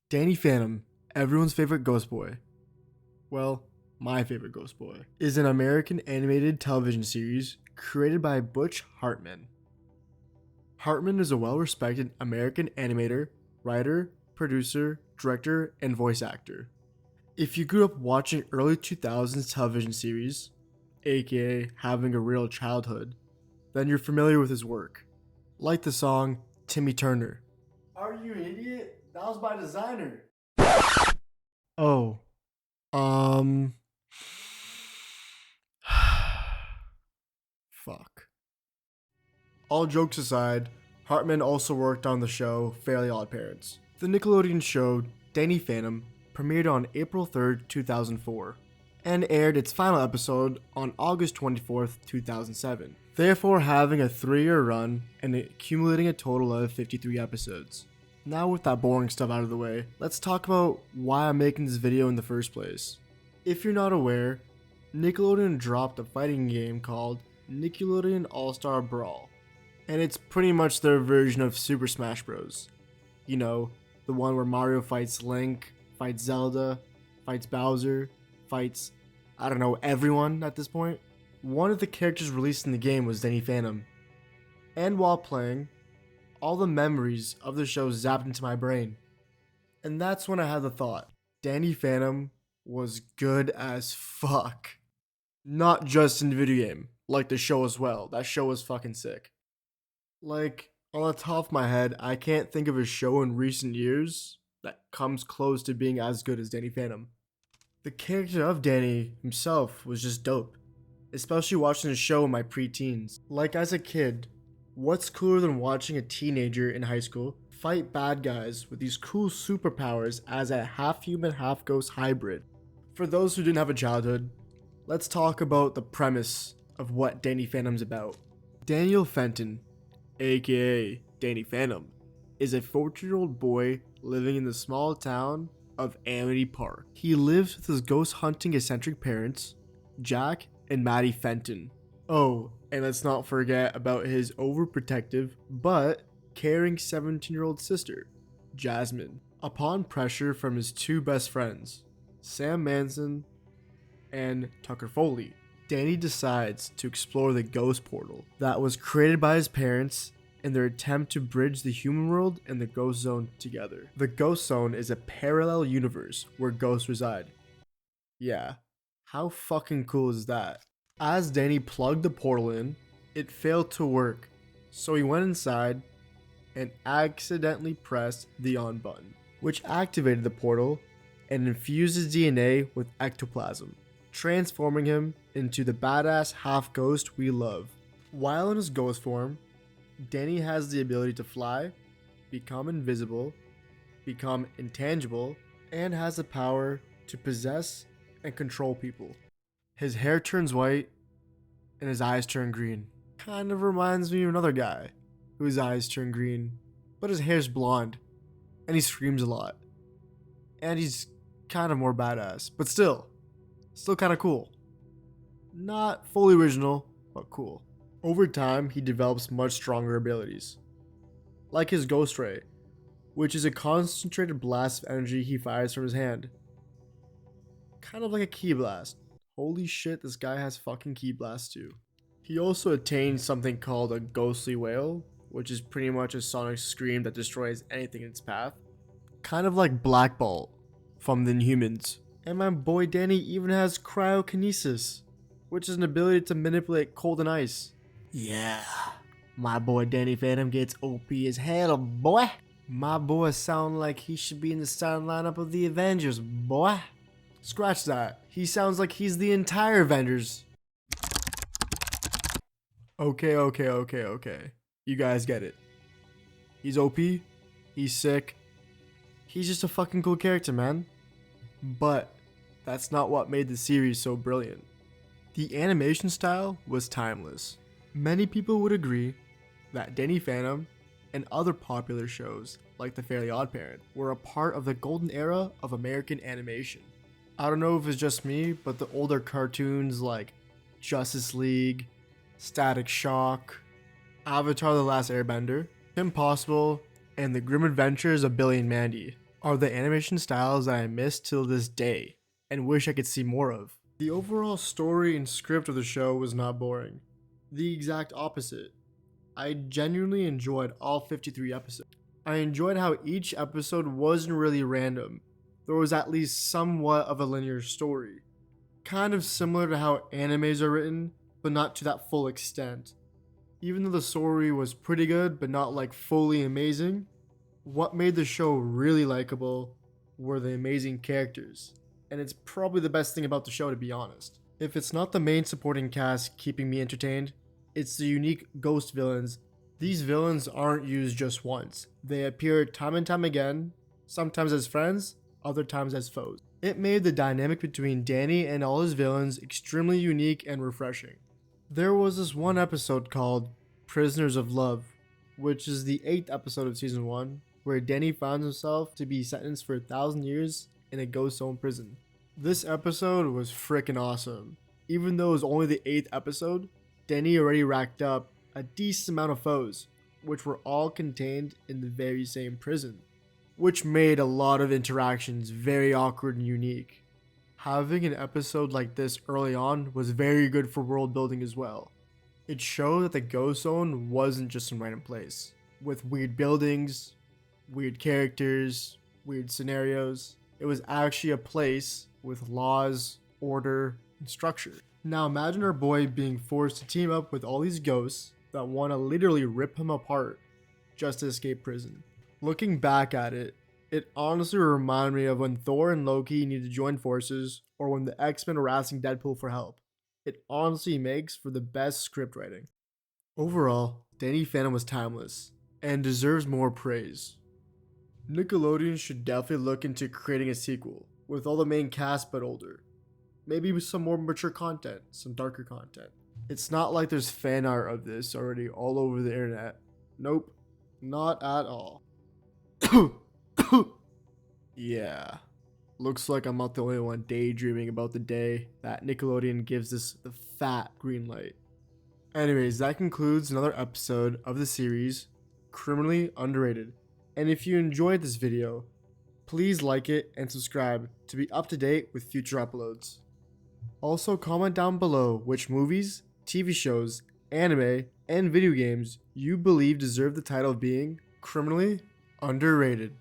Danny Phantom, everyone's favorite ghost boy. Well, my favorite ghost boy, is an American animated television series created by Butch Hartman. Hartman is a well-respected American animator, writer, producer, director, and voice actor. If you grew up watching early 2000s television series, aka having a real childhood, then you're familiar with his work. Like the song Timmy Turner. Are you an idiot? That was by designer. Oh, um. Fuck. All jokes aside, Hartman also worked on the show Fairly Odd Parents. The Nickelodeon show Danny Phantom premiered on April 3rd, 2004, and aired its final episode on August 24th, 2007, therefore having a 3-year run and accumulating a total of 53 episodes. Now with that boring stuff out of the way, let's talk about why I'm making this video in the first place. If you're not aware, Nickelodeon dropped a fighting game called Nickelodeon All-Star Brawl, and it's pretty much their version of Super Smash Bros. You know, the one where Mario fights Link, fights Zelda, fights Bowser, fights, I don't know, everyone at this point. One of the characters released in the game was Danny Phantom, and while playing, all the memories of the show zapped into my brain. And that's when I had the thought, Danny Phantom was good as fuck. Not just in the video game, like the show as well. That show was fucking sick. Like, on the top of my head, I can't think of a show in recent years that comes close to being as good as Danny Phantom. The character of Danny himself was just dope, especially watching the show in my pre-teens. Like as a kid, what's cooler than watching a teenager in high school fight bad guys with these cool superpowers as a half-human, half-ghost hybrid? For those who didn't have a childhood, let's talk about the premise of what Danny Phantom's about. Daniel Fenton, aka Danny Phantom, is a 14-year-old boy living in the small town of Amity Park. He lives with his ghost hunting eccentric parents, Jack and Maddie Fenton. Oh, and let's not forget about his overprotective but caring 17-year-old sister, Jasmine. Upon pressure from his two best friends, Sam Manson and Tucker Foley, Danny decides to explore the ghost portal that was created by his parents in their attempt to bridge the human world and the ghost zone together. The ghost zone is a parallel universe where ghosts reside. Yeah, how fucking cool is that? As Danny plugged the portal in, it failed to work, so he went inside and accidentally pressed the on button, which activated the portal and infused his DNA with ectoplasm, transforming him into the badass half-ghost we love. While in his ghost form, Danny has the ability to fly, become invisible, become intangible, and has the power to possess and control people. His hair turns white and his eyes turn green. Kind of reminds me of another guy whose eyes turn green, but his hair's blonde and he screams a lot. And he's kind of more badass, but still kind of cool. Not fully original, but cool. Over time, he develops much stronger abilities, like his Ghost Ray, which is a concentrated blast of energy he fires from his hand. Kind of like a ki blast. Holy shit, this guy has fucking ki blast too. He also attained something called a ghostly wail, which is pretty much a sonic scream that destroys anything in its path. Kind of like Black Bolt from the Inhumans. And my boy Danny even has cryokinesis, which is an ability to manipulate cold and ice. Yeah, my boy Danny Phantom gets OP as hell, boy. My boy sound like he should be in the starting lineup of the Avengers, boy. Scratch that. He sounds like he's the entire Avengers. Okay. You guys get it. He's OP. He's sick. He's just a fucking cool character, man. But that's not what made the series so brilliant. The animation style was timeless. Many people would agree that Danny Phantom and other popular shows like The Fairly Odd Parent were a part of the golden era of American animation. I don't know if it's just me, but the older cartoons like Justice League, Static Shock, Avatar: The Last Airbender, Kim Possible, and The Grim Adventures of Billy and Mandy are the animation styles that I miss till this day and wish I could see more of. The overall story and script of the show was not boring. The exact opposite. I genuinely enjoyed all 53 episodes. I enjoyed how each episode wasn't really random. There was at least somewhat of a linear story. Kind of similar to how animes are written, but not to that full extent. Even though the story was pretty good, but not like fully amazing, what made the show really likable were the amazing characters. And it's probably the best thing about the show, to be honest. If it's not the main supporting cast keeping me entertained, it's the unique ghost villains. These villains aren't used just once. They appear time and time again, sometimes as friends, other times as foes. It made the dynamic between Danny and all his villains extremely unique and refreshing. There was this one episode called Prisoners of Love, which is the 8th episode of season 1, where Danny finds himself to be sentenced for 1,000 years in a ghost-owned prison. This episode was freaking awesome. Even though it was only the 8th episode, Danny already racked up a decent amount of foes, which were all contained in the very same prison, which made a lot of interactions very awkward and unique. Having an episode like this early on was very good for world building as well. It showed that the Ghost Zone wasn't just some random place, with weird buildings, weird characters, weird scenarios. It was actually a place with laws, order, and structure. Now imagine our boy being forced to team up with all these ghosts that want to literally rip him apart just to escape prison. Looking back at it, it honestly reminded me of when Thor and Loki needed to join forces, or when the X-Men were asking Deadpool for help. It honestly makes for the best script writing. Overall, Danny Phantom was timeless, and deserves more praise. Nickelodeon should definitely look into creating a sequel, with all the main cast but older. Maybe with some more mature content, some darker content. It's not like there's fan art of this already all over the internet. Nope, not at all. Yeah, looks like I'm not the only one daydreaming about the day that Nickelodeon gives this the fat green light. Anyways, that concludes another episode of the series, Criminally Underrated. And if you enjoyed this video, please like it and subscribe to be up to date with future uploads. Also comment down below which movies, TV shows, anime, and video games you believe deserve the title of being criminally underrated.